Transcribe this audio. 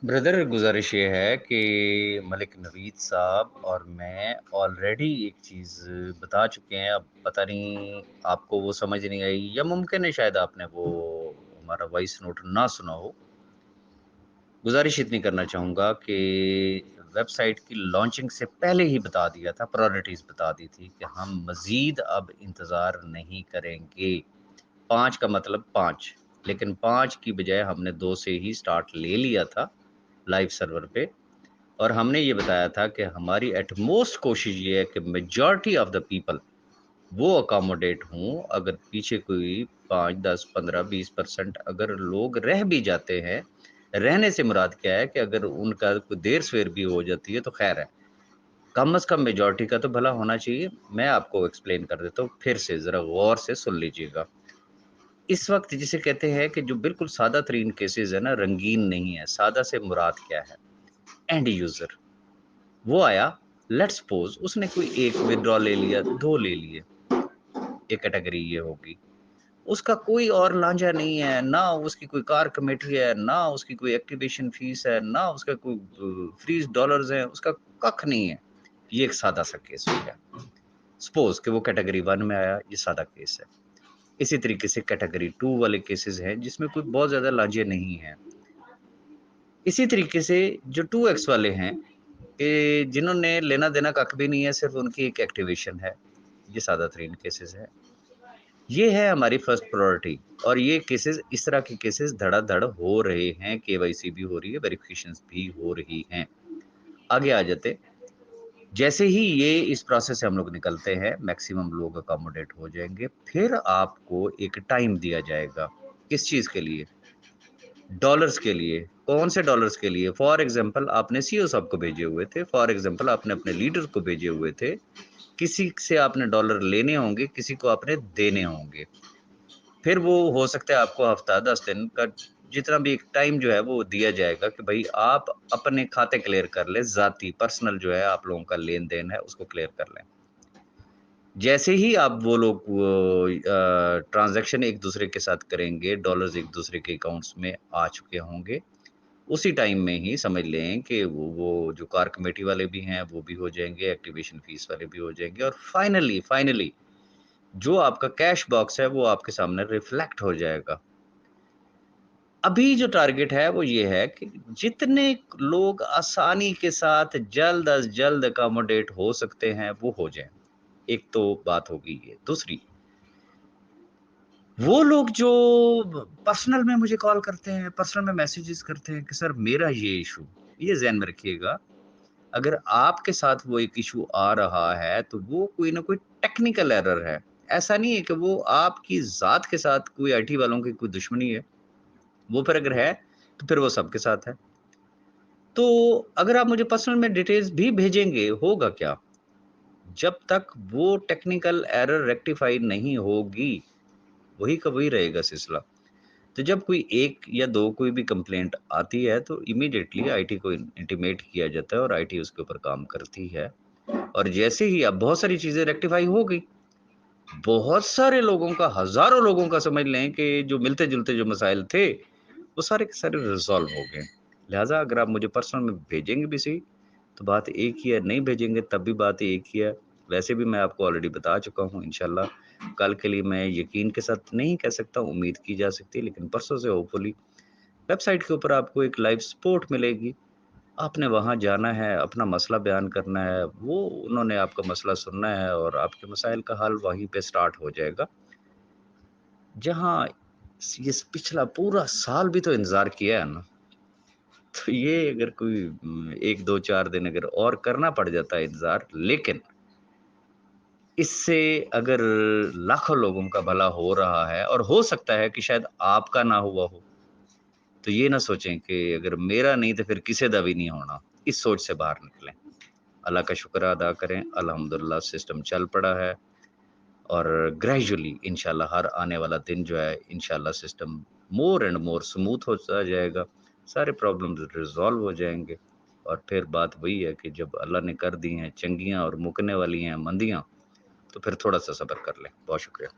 Brother, गुज़ारिश ये है कि मलिक नवीद साहब और मैं ऑलरेडी एक चीज़ बता चुके हैं। अब पता नहीं आपको वो समझ नहीं आई या मुमकिन है शायद आपने वो हमारा वॉइस नोट ना सुना हो। गुज़ारिश इतनी करना चाहूँगा कि वेबसाइट की लॉन्चिंग से पहले ही बता दिया था, प्रायोरिटीज़ बता दी थी कि हम मज़ीद अब इंतज़ार नहीं करेंगे। 5 का मतलब 5, लेकिन 5 की बजाय हमने 2 से ही स्टार्ट ले लिया था लाइव सर्वर पे। और हमने ये बताया था कि हमारी एटमोस्ट कोशिश ये है कि मेजॉरिटी ऑफ द पीपल वो अकोमोडेट हों। अगर पीछे कोई 5, 10, 15, 20% अगर लोग रह भी जाते हैं, रहने से मुराद क्या है कि अगर उनका कोई देर-सवेर भी हो जाती है तो ख़ैर है। कम से कम मेजॉरिटी का तो भला होना चाहिए। मैं आपको एक्सप्लेन कर देता हूँ फिर से, ज़रा गौर से सुन लीजिएगा। इस वक़्त जिसे कहते हैं कि जो बिल्कुल सादा तरीन केसेज़ है ना, रंगीन नहीं है। सादा से मुराद क्या है? End user. वो आया, लेट्स सपोज़ उसने कोई 1 विथड्रॉ ले लिया, 2 ले लिए, एक कैटेगरी ये होगी। उसका कोई और लांझा नहीं है, ना उसकी कोई कार कमेटी है, ना उसकी कोई एक्टिवेशन फ़ीस है, ना उसका कोई फ्रीज़ डॉलर्स हैं, उसका कख नहीं है। ये एक सादा-सा केस हो गया। सपोज़ कि वो कैटेगरी 1 में आया, ये सादा केस है। इसी तरीके से कैटेगरी 2 वाले केसेज़ हैं, जिसमें कोई बहुत ज़्यादा लांझे नहीं हैं। इसी तरीके से जो 2x वाले हैं कि जिन्होंने लेना-देना कख भी नहीं है, सिर्फ़ उनकी एक एक्टिवेशन है। ये सादा तरीन केसेज़ हैं। ये है हमारी फर्स्ट प्रायोरिटी और ये केसेज़ इस तरह के केसेज़ धड़ाधड़ हो रहे हैं, केवाईसी भी हो रही है, वेरिफ़िकेशन्स भी हो रही हैं। आगे आ जाते, जैसे ही ये इस प्रोसेस से हम लोग निकलते हैं, मैक्सिमम लोग अकोमोडेट हो जाएँगे, फिर आपको एक टाइम दिया जाएगा। किस चीज़ के लिए? डॉलर्स के लिए। कौन से डॉलर्स के लिए? फॉर एग्ज़ाम्पल आपने सीईओ साहब को भेजे हुए थे, फॉर एग्ज़ाम्पल आपने अपने लीडर को भेजे हुए थे, किसी से आपने डॉलर लेने होंगे, किसी को आपने देने होंगे। फिर वो हो सकता है आपको हफ़्ता, 10 दिन का जितना भी एक टाइम जो है वो दिया जाएगा कि भई आप अपने खाते क्लियर कर लें, ज़ाती पर्सनल जो है आप लोगों का लेन-देन है उसको क्लियर कर लें। जैसे ही आप वो लोग ट्रांज़ैक्शन एक-दूसरे के साथ करेंगे, डॉलर्स एक-दूसरे के अकाउंट्स में आ चुके होंगे, उसी टाइम में ही समझ लें कि वो जो कार कमेटी वाले भी हैं, वो भी हो जाएँगे, एक्टिवेशन फ़ीस वाले भी हो जाएँगे और फाइनली जो आपका कैश बॉक्स है, वो आपके सामने रिफ्लेक्ट हो जाएगा। अभी जो टारगेट है, वो ये है कि जितने लोग आसानी के साथ जल्द अज़ जल्द अकोमोडेट हो सकते हैं, वो हो जाएँ। एक तो बात होगी ये। दूसरी, वो लोग जो पर्सनल में मुझे कॉल करते हैं, पर्सनल में मैसेजेस करते हैं कि सर मेरा ये इश्यू, ये ज़हन में रखिएगा, अगर आपके साथ वो एक इश्यू आ रहा है, तो वो कोई ना कोई टेक्निकल एरर है। ऐसा नहीं है कि वो आपकी ज़ात के साथ कोई आईटी वालों की कोई दुश्मनी है। वो फिर अगर है, तो फिर वो सबके साथ है। तो अगर आप मुझे पर्सनल में डिटेल्स भी भेजेंगे, होगा क्या? जब तक वो टेक्निकल एरर रेक्टिफ़ाई नहीं होगी, वही का वही रहेगा सिलसिला। तो जब कोई 1 या 2 कोई भी कंप्लेंट आती है, तो इमीडिएटली आईटी को इंटीमेट किया जाता है और आईटी उसके ऊपर काम करती है। और जैसे ही अब बहुत सारी चीज़ें रेक्टिफ़ाई हो गई। बहुत सारे लोगों का, हज़ारों लोगों का समझ लें कि जो मिलते-जुलते जो मसाइल थे, वो सारे के सारे रिज़ॉल्व हो गए। लिहाज़ा अगर आप मुझे पर्सनल में भेजेंगे भी सही, तो बात एक ही है, नहीं भेजेंगे तब भी बात एक ही है। वैसे भी मैं आपको ऑलरेडी बता चुका हूँ इंशाल्लाह, कल के लिए मैं यकीन के साथ नहीं कह सकता, उम्मीद की जा सकती है, लेकिन परसों से होपफुली वेबसाइट के ऊपर आपको एक लाइव सपोर्ट मिलेगी। आपने वहाँ जाना है, अपना मसला बयान करना है, वो उन्होंने आपका मसला सुनना है और आपके मसाइल का हल वहीं पे स्टार्ट हो जाएगा। जहाँ ये पिछला पूरा साल भी तो इंतज़ार किया है ना, तो ये अगर कोई 1, 2, 4 दिन अगर और करना पड़ जाता है इंतज़ार, लेकिन इससे अगर लाखों लोगों का भला हो रहा है और हो सकता है कि शायद आपका ना हुआ हो, तो ये ना सोचें कि अगर मेरा नहीं तो फिर किसी दा भी नहीं होना। इस सोच से बाहर निकलें। अल्लाह का शुक्र अदा करें, अल्हम्दुलिल्लाह सिस्टम चल पड़ा है और ग्रेजुअली इंशाल्लाह हर आने वाला दिन जो है इंशाल्लाह system more and more smooth होता जाएगा। सारे प्रॉब्लम्स रिज़ॉल्व हो जाएँगे और फिर बात वही है कि जब अल्लाह ने कर दी हैं चंगियाँ और मुकने वाली हैं मंदियाँ, तो फिर थोड़ा-सा सब्र कर लें। बहुत शुक्रिया।